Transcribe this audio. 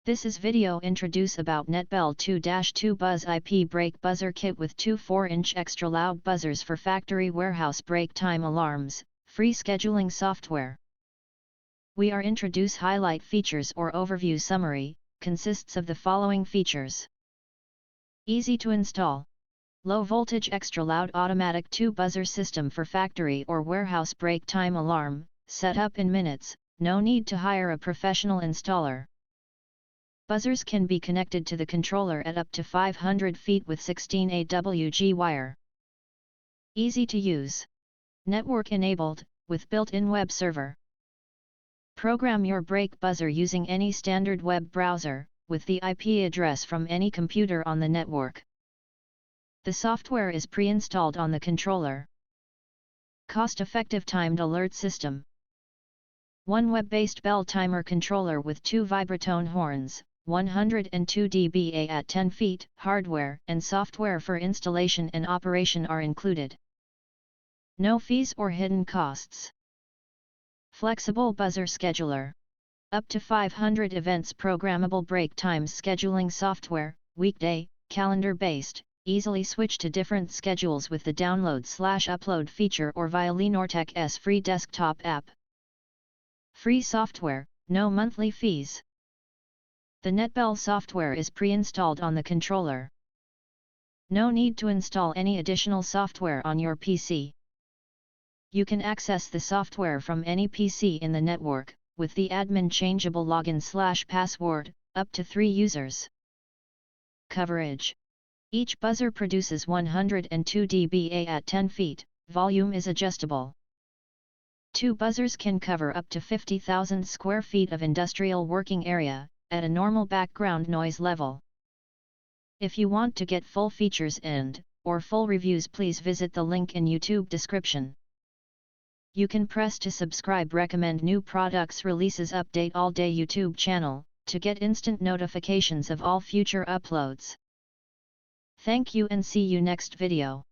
This is video introduce about Netbell-2-2Buz IP brake buzzer kit with two 4-inch extra loud buzzers for factory warehouse break time alarms, free scheduling software. We are introduce highlight features or overview summary, consists of the following features. Easy to install. Low voltage extra loud automatic 2-buzzer system for factory or warehouse break time alarm, set up in minutes, no need to hire a professional installer. Buzzers can be connected to the controller at up to 500 feet with 16 AWG wire. Easy to use. Network enabled, with built-in web server. Program your brake buzzer using any standard web browser, with the IP address from any computer on the network. The software is pre-installed on the controller. Cost-effective timed alert system. One web-based bell timer controller with two vibratone horns, 102 dBA at 10 feet, hardware and software for installation and operation are included. No fees or hidden costs. Flexible buzzer scheduler. Up to 500 events programmable break times scheduling software, weekday, calendar-based, easily switch to different schedules with the download/upload feature or via Linortech's free desktop app. Free software, no monthly fees. The Netbell software is pre-installed on the controller. No need to install any additional software on your PC. You can access the software from any PC in the network, with the admin changeable login/password, up to 3 users. Coverage. Each buzzer produces 102 dBA at 10 feet, volume is adjustable. 2 buzzers can cover up to 50,000 square feet of industrial working area, at a normal background noise level. If you want to get full features or full reviews, please visit the link in YouTube description. You can press to subscribe, recommend new products releases, update all day YouTube channel, to get instant notifications of all future uploads. Thank you and see you next video.